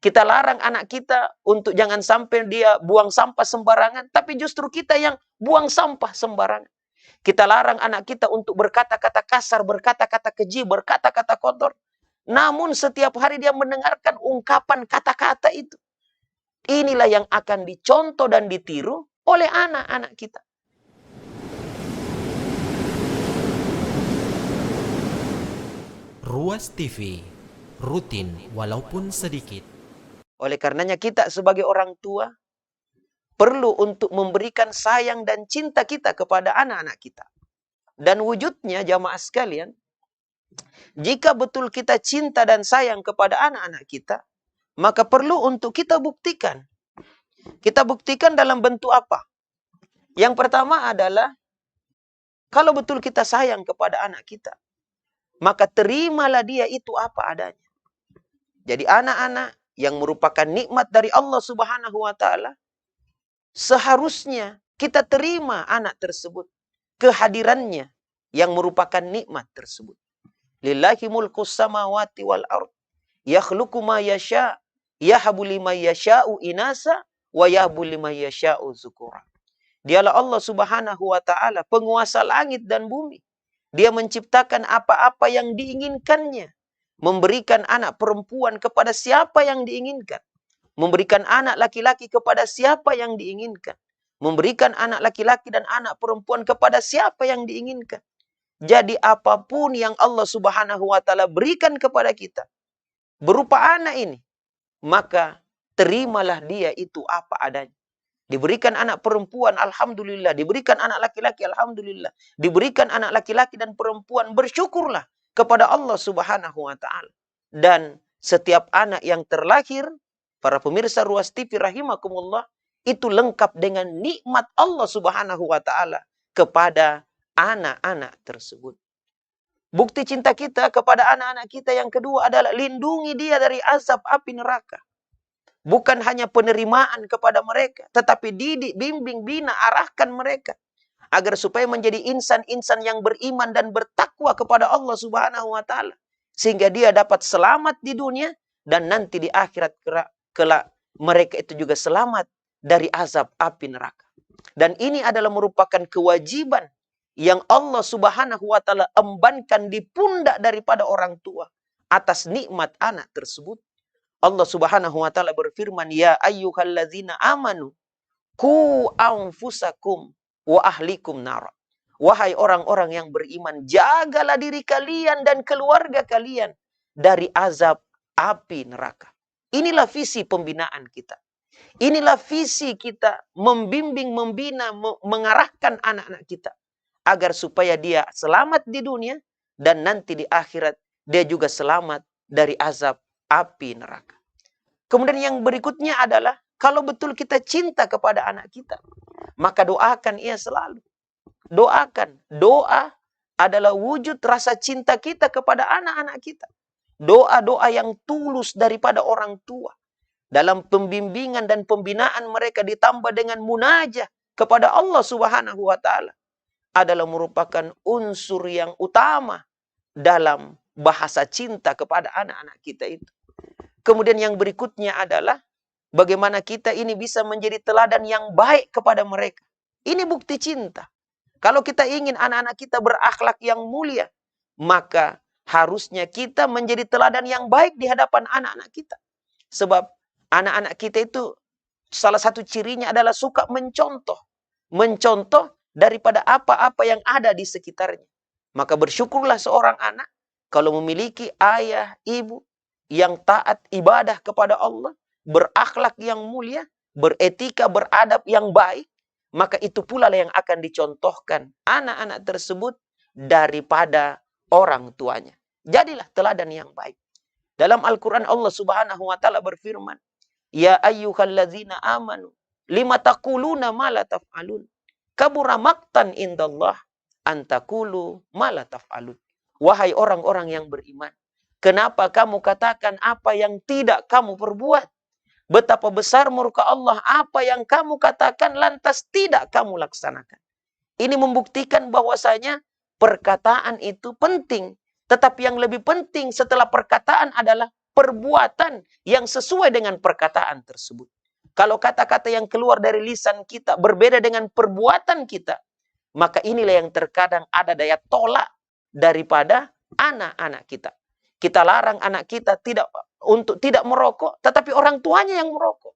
Kita larang anak kita untuk jangan sampai dia buang sampah sembarangan, tapi justru kita yang buang sampah sembarangan. Kita larang anak kita untuk berkata-kata kasar, berkata-kata keji, berkata-kata kotor. Namun setiap hari dia mendengarkan ungkapan kata-kata itu. Inilah yang akan dicontoh dan ditiru oleh anak-anak kita. Ruas TV, rutin walaupun sedikit. Oleh karenanya kita sebagai orang tua perlu untuk memberikan sayang dan cinta kita kepada anak-anak kita. Dan wujudnya jamaah sekalian, jika betul kita cinta dan sayang kepada anak-anak kita, maka perlu untuk kita buktikan. Kita buktikan dalam bentuk apa? Yang pertama adalah, kalau betul kita sayang kepada anak kita, maka terimalah dia itu apa adanya. Jadi anak-anak yang merupakan nikmat dari Allah Subhanahu wa Ta'ala, seharusnya kita terima anak tersebut, kehadirannya yang merupakan nikmat tersebut. Lillahi mulkus samawati wal ard, yakhluqu ma yasha, yahabu liman yasha'u inasa, wa yahabu liman yasha'u dzukura. Dialah Allah Subhanahu wa Ta'ala, penguasa langit dan bumi. Dia menciptakan apa-apa yang diinginkannya. Memberikan anak perempuan kepada siapa yang diinginkan. Memberikan anak laki-laki kepada siapa yang diinginkan. Memberikan anak laki-laki dan anak perempuan kepada siapa yang diinginkan. Jadi apapun yang Allah Subhanahu wa Ta'ala berikan kepada kita berupa anak ini, maka terimalah dia itu apa adanya. Diberikan anak perempuan, alhamdulillah. Diberikan anak laki-laki, alhamdulillah. Diberikan anak laki-laki dan perempuan, bersyukurlah kepada Allah Subhanahu wa Ta'ala. Dan setiap anak yang terlahir, para pemirsa Ruas TV rahimakumullah, itu lengkap dengan nikmat Allah Subhanahu wa Ta'ala kepada anak-anak tersebut. Bukti cinta kita kepada anak-anak kita yang kedua adalah lindungi dia dari azab api neraka. Bukan hanya penerimaan kepada mereka, tetapi didik, bimbing, bina, arahkan mereka agar supaya menjadi insan-insan yang beriman dan bertakwa kepada Allah Subhanahu wa Ta'ala, sehingga dia dapat selamat di dunia dan nanti di akhirat kelak mereka itu juga selamat dari azab api neraka. Dan ini adalah merupakan kewajiban yang Allah Subhanahu wa Ta'ala embankan di pundak daripada orang tua atas nikmat anak tersebut. Allah Subhanahu wa Ta'ala berfirman, ya ayyuhallazina amanu qu anfusakum wa ahlikum nar. Wahai orang-orang yang beriman, jagalah diri kalian dan keluarga kalian dari azab api neraka. Inilah visi pembinaan kita. Inilah visi kita membimbing, membina, mengarahkan anak-anak kita agar supaya dia selamat di dunia dan nanti di akhirat dia juga selamat dari azab api neraka. Kemudian yang berikutnya adalah, kalau betul kita cinta kepada anak kita, maka doakan ia selalu. Doakan. Doa adalah wujud rasa cinta kita kepada anak-anak kita. Doa-doa yang tulus daripada orang tua. Dalam pembimbingan dan pembinaan mereka ditambah dengan munajah kepada Allah Subhanahu wa Ta'ala adalah merupakan unsur yang utama dalam bahasa cinta kepada anak-anak kita itu. Kemudian yang berikutnya adalah bagaimana kita ini bisa menjadi teladan yang baik kepada mereka. Ini bukti cinta. Kalau kita ingin anak-anak kita berakhlak yang mulia, maka harusnya kita menjadi teladan yang baik di hadapan anak-anak kita. Sebab anak-anak kita itu salah satu cirinya adalah suka mencontoh. Mencontoh daripada apa-apa yang ada di sekitarnya. Maka bersyukurlah seorang anak kalau memiliki ayah, ibu yang taat ibadah kepada Allah, berakhlak yang mulia, beretika, beradab yang baik, maka itu pula yang akan dicontohkan anak-anak tersebut daripada orang tuanya. Jadilah teladan yang baik. Dalam Al-Quran Allah Subhanahu wa Ta'ala berfirman, ya ayyuhallazina amanu lima taquluna ma la taf'alun kabura maqtan indallah antakulu ma la taf'alun. Wahai orang-orang yang beriman, kenapa kamu katakan apa yang tidak kamu perbuat? Betapa besar murka Allah apa yang kamu katakan lantas tidak kamu laksanakan. Ini membuktikan bahwasanya perkataan itu penting. Tetapi yang lebih penting setelah perkataan adalah perbuatan yang sesuai dengan perkataan tersebut. Kalau kata-kata yang keluar dari lisan kita berbeda dengan perbuatan kita, maka inilah yang terkadang ada daya tolak daripada anak-anak kita. Kita larang anak kita untuk tidak merokok, tetapi orang tuanya yang merokok.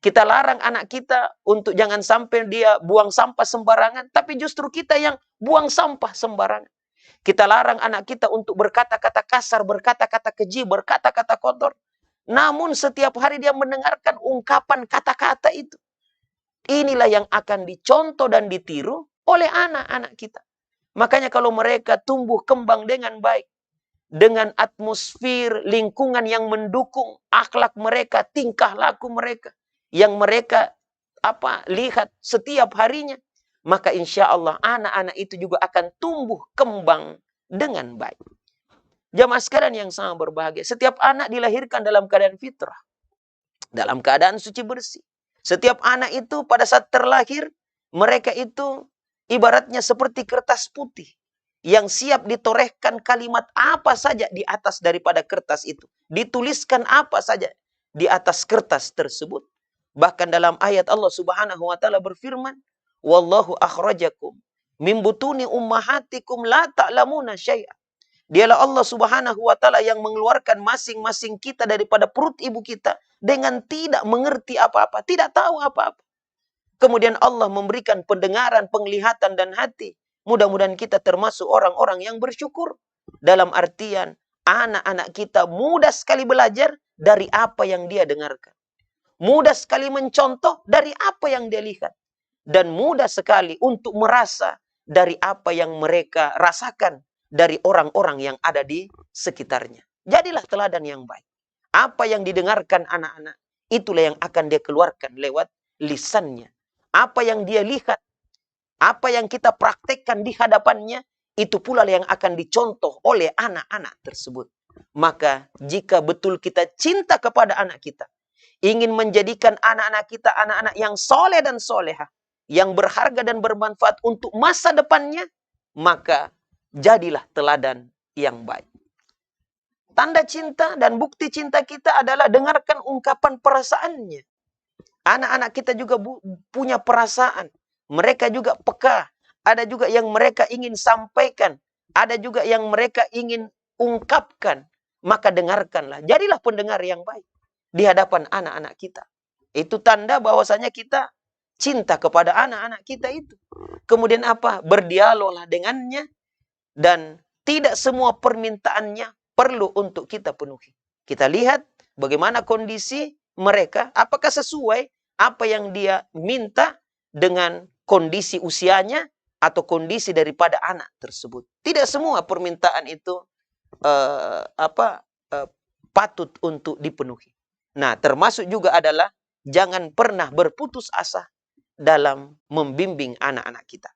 Kita larang anak kita untuk jangan sampai dia buang sampah sembarangan, tapi justru kita yang buang sampah sembarangan. Kita larang anak kita untuk berkata-kata kasar, berkata-kata keji, berkata-kata kotor. Namun setiap hari dia mendengarkan ungkapan kata-kata itu. Inilah yang akan dicontoh dan ditiru oleh anak-anak kita. Makanya kalau mereka tumbuh kembang dengan baik, dengan atmosfer lingkungan yang mendukung akhlak mereka, tingkah laku mereka, yang mereka lihat setiap harinya, maka insya Allah anak-anak itu juga akan tumbuh kembang dengan baik. Jamaah sekalian yang sangat berbahagia, setiap anak dilahirkan dalam keadaan fitrah, dalam keadaan suci bersih. Setiap anak itu pada saat terlahir, mereka itu ibaratnya seperti kertas putih yang siap ditorehkan kalimat apa saja di atas daripada kertas itu. Dituliskan apa saja di atas kertas tersebut. Bahkan dalam ayat Allah Subhanahu wa taala berfirman, "Wallahu akhrajakum min butuni ummahatikum la ta'lamuna syai'a." Dialah Allah Subhanahu wa taala yang mengeluarkan masing-masing kita daripada perut ibu kita dengan tidak mengerti apa-apa, tidak tahu apa-apa. Kemudian Allah memberikan pendengaran, penglihatan dan hati. Mudah-mudahan kita termasuk orang-orang yang bersyukur. Dalam artian anak-anak kita mudah sekali belajar dari apa yang dia dengarkan. Mudah sekali mencontoh dari apa yang dia lihat. Dan mudah sekali untuk merasa dari apa yang mereka rasakan dari orang-orang yang ada di sekitarnya. Jadilah teladan yang baik. Apa yang didengarkan anak-anak, itulah yang akan dia keluarkan lewat lisannya. Apa yang dia lihat, apa yang kita praktekkan di hadapannya, itu pula yang akan dicontoh oleh anak-anak tersebut. Maka jika betul kita cinta kepada anak kita, ingin menjadikan anak-anak kita anak-anak yang soleh dan soleha, yang berharga dan bermanfaat untuk masa depannya, maka jadilah teladan yang baik. Tanda cinta dan bukti cinta kita adalah dengarkan ungkapan perasaannya. Anak-anak kita juga punya perasaan. Mereka juga peka. Ada juga yang mereka ingin sampaikan. Ada juga yang mereka ingin ungkapkan. Maka dengarkanlah. Jadilah pendengar yang baik di hadapan anak-anak kita. Itu tanda bahwasanya kita cinta kepada anak-anak kita itu. Kemudian apa? Berdialoglah dengannya. Dan tidak semua permintaannya perlu untuk kita penuhi. Kita lihat bagaimana kondisi mereka, apakah sesuai apa yang dia minta dengan kondisi usianya atau kondisi daripada anak tersebut. Tidak semua permintaan itu patut untuk dipenuhi. Nah, termasuk juga adalah jangan pernah berputus asa dalam membimbing anak-anak kita.